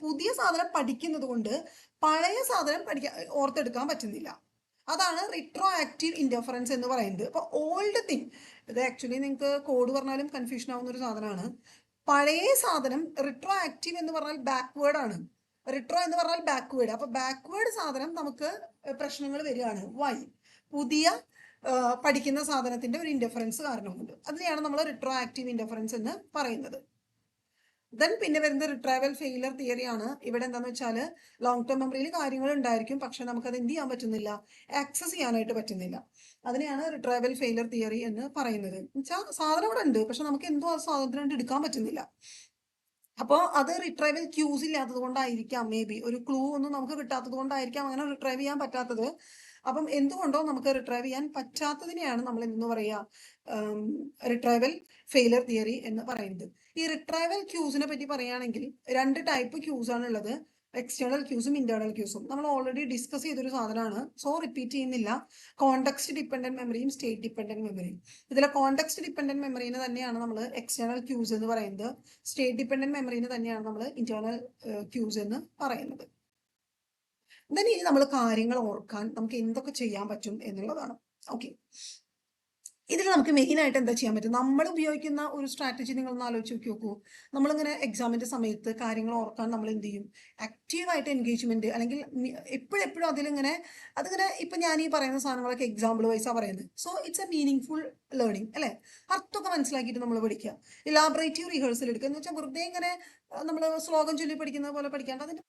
പുതിയ സാധനം പഠിക്കുന്നത് കൊണ്ട് പഴയ സാധനം ഓർത്തെടുക്കാൻ പറ്റുന്നില്ല. അതാണ് റിട്രോ ആക്റ്റീവ് ഇന്റർഫറൻസ് എന്ന് പറയുന്നത്. അപ്പൊ ഓൾഡ് തിങ്, ഇത് ആക്ച്വലി നിങ്ങൾക്ക് കോഡ് പറഞ്ഞാലും കൺഫ്യൂഷൻ ആവുന്ന ഒരു സാധനമാണ്. പഴയ സാധനം, റിട്രോ ആക്റ്റീവ് എന്ന് പറഞ്ഞാൽ ബാക്ക്വേർഡ് ആണ്, റിട്രോ എന്ന് പറഞ്ഞാൽ ബാക്ക്വേർഡ്. അപ്പൊ ബാക്ക്വേർഡ് സാധനം നമുക്ക് പ്രശ്നങ്ങൾ വരികയാണ്. വൈ, പുതിയ പഠിക്കുന്ന സാധനത്തിന്റെ ഒരു ഇന്റർഫറൻസ് കാരണം കൊണ്ട്. അതിനെയാണ് നമ്മൾ റിട്രോ ആക്റ്റീവ് ഇന്റർഫറൻസ് എന്ന് പറയുന്നത്. ദെൻ പിന്നെ വരുന്നത് റിട്രൈവൽ ഫെയിലർ തിയറി ആണ്. ഇവിടെ എന്താന്ന് വെച്ചാൽ ലോങ് ടേം മെമ്മറിയിൽ കാര്യങ്ങൾ ഉണ്ടായിരിക്കും, പക്ഷെ നമുക്കത് എന്ത് ചെയ്യാൻ പറ്റുന്നില്ല, ആക്സസ് ചെയ്യാനായിട്ട് പറ്റുന്നില്ല. അതിനെയാണ് റിട്രൈവൽ ഫെയിലർ തിയറി എന്ന് പറയുന്നത്. വെച്ചാൽ സാധനം ഇവിടെ ഉണ്ട്, പക്ഷെ നമുക്ക് എന്തോ ആ സാധനത്തിനായിട്ട് എടുക്കാൻ പറ്റുന്നില്ല. അപ്പോൾ അത് റിട്രൈവൽ ക്യൂസ് ഇല്ലാത്തത് കൊണ്ടായിരിക്കാം, മേ ബി ഒരു ക്ലൂ ഒന്നും നമുക്ക് കിട്ടാത്തത് കൊണ്ടായിരിക്കാം അങ്ങനെ റിട്രൈവ് ചെയ്യാൻ പറ്റാത്തത്. അപ്പം എന്തുകൊണ്ടോ നമുക്ക് റിട്രൈവ് ചെയ്യാൻ പറ്റാത്തതിനെയാണ് നമ്മൾ എന്ന് പറയുക, റിട്രൈവൽ ഫെയിലർ തിയറി എന്ന് പറയുന്നത്. ഈ റിട്രൈവൽ ക്യൂസിനെ പറ്റി പറയുകയാണെങ്കിൽ രണ്ട് ടൈപ്പ് ക്യൂസ് ആണ് ഉള്ളത്, എക്സ്റ്റേണൽ ക്യൂസും ഇന്റേണൽ ക്യൂസും. നമ്മൾ ഓൾറെഡി ഡിസ്കസ് ചെയ്തൊരു സാധനമാണ്, സോ റിപ്പീറ്റ് ചെയ്യുന്നില്ല. കോണ്ടെക്സ്റ്റ് ഡിപ്പെൻഡന്റ് മെമ്മറിയും സ്റ്റേറ്റ് ഡിപ്പെൻഡന്റ് മെമ്മറിയും. ഇതിലെ കോണ്ടെക്സ്റ്റ് ഡിപ്പെൻഡന്റ് മെമ്മറിനെ തന്നെയാണ് നമ്മൾ എക്സ്റ്റേണൽ ക്യൂസ് എന്ന് പറയുന്നത്, സ്റ്റേറ്റ് ഡിപ്പെൻഡന്റ് മെമ്മറിനെ തന്നെയാണ് നമ്മൾ ഇന്റേണൽ ക്യൂസ് എന്ന് പറയുന്നത്. ഇനി നമ്മൾ കാര്യങ്ങൾ ഓർക്കാൻ നമുക്ക് എന്തൊക്കെ ചെയ്യാൻ പറ്റും എന്നുള്ളതാണ്. ഓക്കെ, ഇതിൽ നമുക്ക് മെയിൻ ആയിട്ട് എന്താ ചെയ്യാൻ പറ്റും, നമ്മൾ ഉപയോഗിക്കുന്ന ഒരു സ്ട്രാറ്റജി നിങ്ങളൊന്ന് ആലോചിച്ച് നോക്കൂ. നമ്മളിങ്ങനെ എക്സാമിന്റെ സമയത്ത് കാര്യങ്ങൾ ഓർക്കാൻ നമ്മൾ എന്ത് ചെയ്യും, ആക്റ്റീവായിട്ട് എൻഗേജ്മെന്റ്, അല്ലെങ്കിൽ എപ്പോഴെപ്പോഴും അതിലിങ്ങനെ അതിങ്ങനെ ഇപ്പൊ ഞാൻ ഈ പറയുന്ന സാധനങ്ങളൊക്കെ എക്സാമ്പിൾ വൈസാണ് പറയുന്നത്. So it's A meaning full learning അല്ലെ, അർത്ഥമൊക്കെ മനസ്സിലാക്കിയിട്ട് നമ്മൾ പഠിക്കുക. ഇലാബറേറ്റീവ് റിഹേഴ്സൽ എടുക്കുക എന്ന് വെച്ചാൽ വെറുതെ ഇങ്ങനെ നമ്മൾ ശ്ലോകം ചൊല്ലി പഠിക്കുന്നത് പോലെ പഠിക്കാണ്ട് അതിന്റെ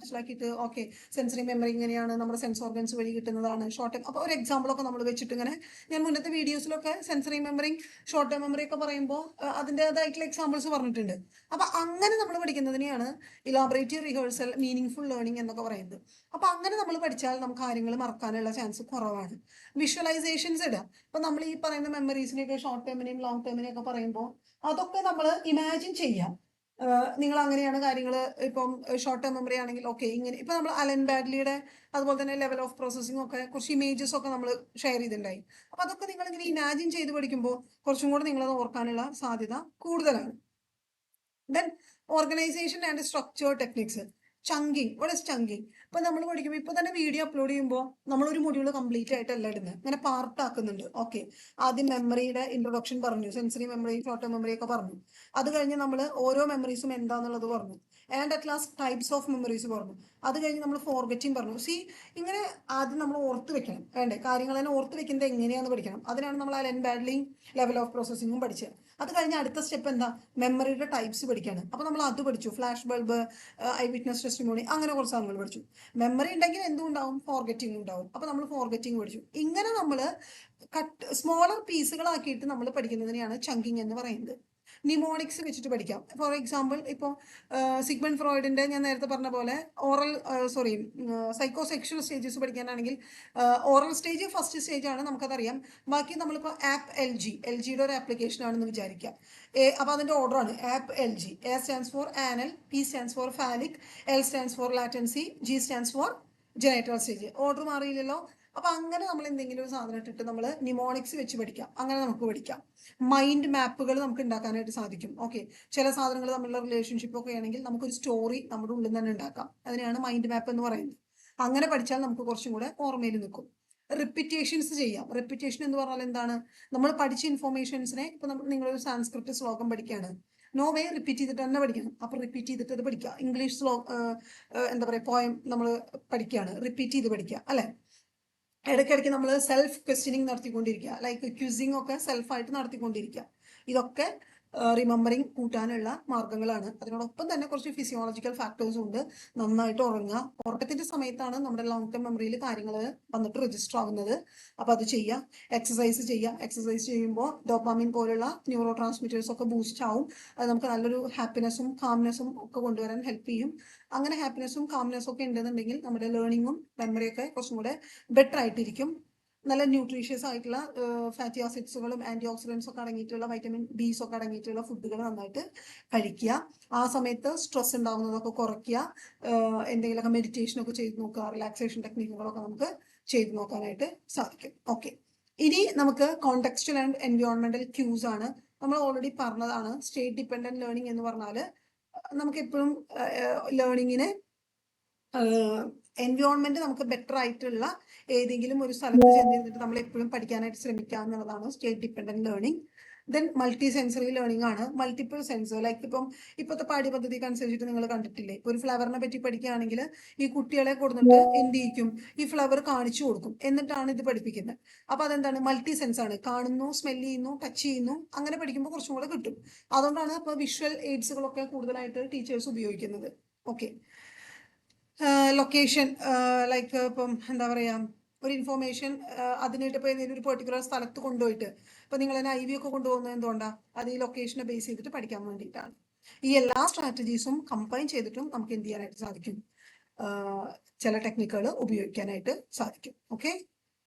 മനസ്സിലാക്കിയിട്ട് ഓക്കെ സെൻസറി മെമ്മറി ഇങ്ങനെയാണ്, നമ്മുടെ സെൻസ് ഓർഗൻസ് വഴി കിട്ടുന്നതാണ് ഷോർട്ട് ടൈം. അപ്പോൾ ഒരു എക്സാമ്പിളൊക്കെ നമ്മൾ വെച്ചിട്ട് ഇങ്ങനെ, ഞാൻ മുന്നത്തെ വീഡിയോസിലൊക്കെ sensory memory short time memory ഒക്കെ പറയുമ്പോൾ അതിൻ്റെതായിട്ടുള്ള എക്സാമ്പിൾസ് പറഞ്ഞിട്ടുണ്ട്. അപ്പം അങ്ങനെ നമ്മൾ പഠിക്കുന്നതിനെയാണ് elaborative rehearsal, meaningful learning എന്നൊക്കെ പറയുന്നത്. അപ്പം അങ്ങനെ നമ്മൾ പഠിച്ചാൽ നമുക്ക് കാര്യങ്ങൾ മറക്കാനുള്ള ചാൻസ് കുറവാണ്. വിഷ്വലൈസേഷൻസ് ഇടുക, ഇപ്പം നമ്മൾ ഈ പറയുന്ന മെമ്മറീസിനെയൊക്കെ ഷോർട്ട് ടൈമിനെയും ലോങ് ടൈമിനെയും ഒക്കെ പറയുമ്പോൾ അതൊക്കെ നമ്മൾ ഇമാജിൻ ചെയ്യാം. നിങ്ങൾ അങ്ങനെയാണ് കാര്യങ്ങൾ, ഇപ്പം ഷോർട്ട് ടേം മെമ്മറി ആണെങ്കിൽ ഓക്കെ ഇങ്ങനെ, ഇപ്പം നമ്മൾ അലൻ ബാഡ്ലിയുടെ അതുപോലെ തന്നെ ലെവൽ ഓഫ് പ്രോസസ്സിംഗ് ഒക്കെ കുറച്ച് ഇമേജസ് ഒക്കെ നമ്മൾ ഷെയർ ചെയ്തിട്ടുണ്ടായി. അപ്പം അതൊക്കെ നിങ്ങൾ ഇങ്ങനെ ഇമാജിൻ ചെയ്ത് പഠിക്കുമ്പോൾ കുറച്ചും കൂടെ നിങ്ങളത് ഓർക്കാനുള്ള സാധ്യത കൂടുതലാണ്. Then organisation and structure techniques. Chunking. What is chunking? ഇപ്പൊ നമ്മൾ പഠിക്കുമ്പോൾ ഇപ്പൊ തന്നെ വീഡിയോ അപ്ലോഡ് ചെയ്യുമ്പോൾ നമ്മൾ ഒരു മൊഡ്യൂൾ കംപ്ലീറ്റ് ആയിട്ടല്ല ഇടുന്നത്, ഇങ്ങനെ പാർട്ട് ആക്കുന്നുണ്ട്. ഓക്കെ, ആദ്യം മെമ്മറിയുടെ ഇൻട്രൊഡക്ഷൻ പറഞ്ഞു, sensory memory, short term memory ഒക്കെ പറഞ്ഞു. അത് കഴിഞ്ഞ് നമ്മൾ ഓരോ മെമ്മറീസും എന്താന്നുള്ളത് പറഞ്ഞു. And at last types of memories പറഞ്ഞു. അത് കഴിഞ്ഞ് നമ്മൾ ഫോർഗറ്റിംഗ് പറഞ്ഞു. സി, ഇങ്ങനെ ആദ്യം നമ്മൾ ഓർത്ത് വെക്കണം, വേണ്ടേ? കാര്യങ്ങൾ തന്നെ ഓർത്ത് വെക്കുന്നത് എങ്ങനെയാണെന്ന് പഠിക്കണം. അതിനാണ് നമ്മൾ ആ ലെൻ ബാഡ്ലിങ് ലെവൽ ഓഫ് പ്രോസസ്സിങ്ങും പഠിച്ചത്. അത് കഴിഞ്ഞ് അടുത്ത സ്റ്റെപ്പ് എന്താ? മെമ്മറിയുടെ ടൈപ്സ് പഠിക്കാണ്. അപ്പോൾ നമ്മൾ അത് പഠിച്ചു. Flash bulb, I witness testimony, അങ്ങനെ കുറച്ച് സാധനങ്ങൾ പഠിച്ചു. മെമ്മറി ഉണ്ടെങ്കിൽ എന്തും ഉണ്ടാവും, ഫോർഗറ്റിംഗ് ഉണ്ടാവും. അപ്പോൾ നമ്മൾ ഫോർഗറ്റിംഗ് പഠിച്ചു. ഇങ്ങനെ നമ്മൾ സ്മോളർ പീസുകളാക്കിയിട്ട് നമ്മൾ പഠിക്കുന്നതിനെയാണ് ചങ്കിങ് എന്ന് പറയുന്നത്. നിമോണിക്സ് വെച്ചിട്ട് പഠിക്കാം. ഫോർ എക്സാമ്പിൾ, ഇപ്പോൾ സിഗ്മണ്ട് ഫ്രോയിഡിന്റെ ഞാൻ നേരത്തെ പറഞ്ഞ പോലെ സൈക്കോസെക്ഷൽ സ്റ്റേജസ് പഠിക്കാനാണെങ്കിൽ ഓറൽ സ്റ്റേജ് ഫസ്റ്റ് സ്റ്റേജ് ആണ്, നമുക്കതറിയാം. ബാക്കി നമ്മളിപ്പോൾ ആപ്പ് എൽ ജിയുടെ ഒരു ആപ്ലിക്കേഷൻ ആണെന്ന് വിചാരിക്കാം. അപ്പോൾ അതിന്റെ ഓർഡർ ആണ് ആപ്പ് LG. A stands for anal, P stands for phallic, L stands for latency, G stands for genital stage. Order മാറിയില്ലല്ലോ. അപ്പൊ അങ്ങനെ നമ്മൾ എന്തെങ്കിലും ഒരു സാധനം ഇട്ടിട്ട് നമ്മൾ നിമോണിക്സ് വെച്ച് പഠിക്കാം. അങ്ങനെ നമുക്ക് പഠിക്കാം. മൈൻഡ് മാപ്പുകൾ നമുക്ക് ഉണ്ടാക്കാനായിട്ട് സാധിക്കും. ഓക്കെ, ചില സാധനങ്ങൾ തമ്മിലുള്ള റിലേഷൻഷിപ്പ് ഒക്കെ ആണെങ്കിൽ നമുക്കൊരു സ്റ്റോറി നമ്മുടെ ഉള്ളിൽ തന്നെ ഉണ്ടാക്കാം. അതിനെയാണ് മൈൻഡ് മാപ്പ് എന്ന് പറയുന്നത്. അങ്ങനെ പഠിച്ചാൽ നമുക്ക് കുറച്ചും കൂടെ ഓർമ്മയിൽ നിൽക്കും. റിപ്പിറ്റേഷൻസ് ചെയ്യാം. റിപ്പിറ്റേഷൻ എന്ന് പറഞ്ഞാൽ എന്താണ്? നമ്മൾ പഠിച്ച ഇൻഫോർമേഷൻസിനെ ഇപ്പൊ നിങ്ങളൊരു സാൻസ്ക്രിറ്റ് ശ്ലോകം പഠിക്കുകയാണ്, നോ വേ റിപ്പീറ്റ് ചെയ്തിട്ട് തന്നെ പഠിക്കണം. അപ്പൊ റിപ്പീറ്റ് ചെയ്തിട്ട് അത് പഠിക്കുക. ഇംഗ്ലീഷ് എന്താ പറയുക, പോയം നമ്മൾ പഠിക്കുകയാണ്, റിപ്പീറ്റ് ചെയ്ത് പഠിക്കുക, അല്ലെ? ഇടയ്ക്കിടയ്ക്ക് നമ്മൾ സെൽഫ് ക്വസ്റ്റ്യനിങ് നടത്തിക്കൊണ്ടിരിക്കുക, ലൈക്ക് ക്യൂസിങ് ഒക്കെ സെൽഫായിട്ട് നടത്തിക്കൊണ്ടിരിക്കുക. ഇതൊക്കെ റിമെമ്പറിങ് കൂട്ടാനുള്ള മാർഗങ്ങളാണ്. അതിനോടൊപ്പം തന്നെ കുറച്ച് ഫിസിയോളജിക്കൽ ഫാക്ടേഴ്സും ഉണ്ട്. നന്നായിട്ട് ഉറങ്ങുക. ഉറക്കത്തിന്റെ സമയത്താണ് നമ്മുടെ ലോങ് ടേം മെമ്മറിയിൽ കാര്യങ്ങൾ വന്നിട്ട് രജിസ്റ്റർ ആകുന്നത്. അപ്പോൾ അത് ചെയ്യുക. എക്സസൈസ് ചെയ്യുക. എക്സസൈസ് ചെയ്യുമ്പോൾ ഡോപ്പാമിൻ പോലുള്ള ന്യൂറോ ട്രാൻസ്മിറ്റേഴ്സ് ഒക്കെ ബൂസ്റ്റ് ആവും. അത് നമുക്ക് നല്ലൊരു ഹാപ്പിനെസ്സും കാംനെസ്സും ഒക്കെ കൊണ്ടുവരാൻ ഹെൽപ്പ് ചെയ്യും. അങ്ങനെ ഹാപ്പിനെസ്സും കാംനെസ്സും ഒക്കെ ഉണ്ടെന്നുണ്ടെങ്കിൽ നമ്മുടെ ലേണിങ്ങും മെമ്മറിയൊക്കെ കുറച്ചും കൂടെ ബെറ്റർ ആയിട്ടിരിക്കും. നല്ല ന്യൂട്രീഷ്യസ് ആയിട്ടുള്ള ഫാറ്റി ആസിഡ്സുകളും ആന്റി ഓക്സിഡൻസ് ഒക്കെ അടങ്ങിയിട്ടുള്ള വൈറ്റമിൻ ബിസ് ഒക്കെ അടങ്ങിയിട്ടുള്ള ഫുഡുകൾ നന്നായിട്ട് കഴിക്കുക. ആ സമയത്ത് സ്ട്രെസ് ഉണ്ടാകുന്നതൊക്കെ കുറയ്ക്കുക. എന്തെങ്കിലുമൊക്കെ മെഡിറ്റേഷൻ ഒക്കെ ചെയ്ത് നോക്കുക. റിലാക്സേഷൻ ടെക്നിക്കുകളൊക്കെ നമുക്ക് ചെയ്ത് നോക്കാനായിട്ട് സാധിക്കും. ഓക്കെ, ഇനി നമുക്ക് കോണ്ടെക്സ്റ്റൽ ആൻഡ് എൻവയോൺമെന്റൽ ക്യൂസ് ആണ്. നമ്മൾ ഓൾറെഡി പറഞ്ഞതാണ്. സ്റ്റേറ്റ് ഡിപ്പെൻഡന്റ് ലേണിംഗ് എന്ന് പറഞ്ഞാൽ നമുക്ക് എപ്പോഴും ലേണിങ്ങിന് എൻവയോൺമെന്റ് നമുക്ക് ബെറ്റർ ആയിട്ടുള്ള ഏതെങ്കിലും ഒരു സ്ഥലത്ത് ചെന്നിരുന്നിട്ട് നമ്മൾ എപ്പോഴും പഠിക്കാനായിട്ട് ശ്രമിക്കുക എന്നുള്ളതാണ് state dependent learning. Then multi sensory learning ആണ്. മൾട്ടിപ്പിൾ സെൻസർ, ലൈക്ക് ഇപ്പോഴത്തെ പാഠ്യപദ്ധതിക്ക് അനുസരിച്ചിട്ട് നിങ്ങൾ കണ്ടിട്ടില്ലേ, ഇപ്പൊ ഒരു ഫ്ലവറിനെ പറ്റി പഠിക്കുകയാണെങ്കിൽ ഈ കുട്ടികളെ കൊടുത്തിട്ട് എന്ത് ചെയ്യിക്കും, ഈ ഫ്ലവർ കാണിച്ചു കൊടുക്കും, എന്നിട്ടാണ് ഇത് പഠിപ്പിക്കുന്നത്. അപ്പൊ അതെന്താണ്? മൾട്ടി സെൻസ് ആണ്. കാണുന്നു, സ്മെല് ചെയ്യുന്നു, ടച്ച് ചെയ്യുന്നു, അങ്ങനെ പഠിക്കുമ്പോൾ കുറച്ചും കൂടെ കിട്ടും. അതുകൊണ്ടാണ് ഇപ്പൊ വിഷ്വൽ എയ്ഡ്സുകളൊക്കെ കൂടുതലായിട്ട് ടീച്ചേഴ്സ് ഉപയോഗിക്കുന്നത്. ഓക്കെ, ലൊക്കേഷൻ, ലൈക്ക് ഇപ്പം എന്താ പറയാ, ഒരു ഇൻഫോർമേഷൻ അതിനായിട്ട് ഇപ്പോൾ ഏതെങ്കിലും ഒരു പെർട്ടിക്കുലർ സ്ഥലത്ത് കൊണ്ടുപോയിട്ട് ഇപ്പൊ നിങ്ങൾ തന്നെ IV ഒക്കെ കൊണ്ടുപോകുന്നത് എന്തുകൊണ്ടാണ്? അത് ഈ ലൊക്കേഷനെ ബേസ് ചെയ്തിട്ട് പഠിക്കാൻ വേണ്ടിയിട്ടാണ്. ഈ എല്ലാ സ്ട്രാറ്റജീസും കമ്പൈൻ ചെയ്തിട്ടും നമുക്ക് എന്ത് ചെയ്യാനായിട്ട് സാധിക്കും? ചില ടെക്നിക്കുകൾ ഉപയോഗിക്കാനായിട്ട് സാധിക്കും. ഓക്കെ.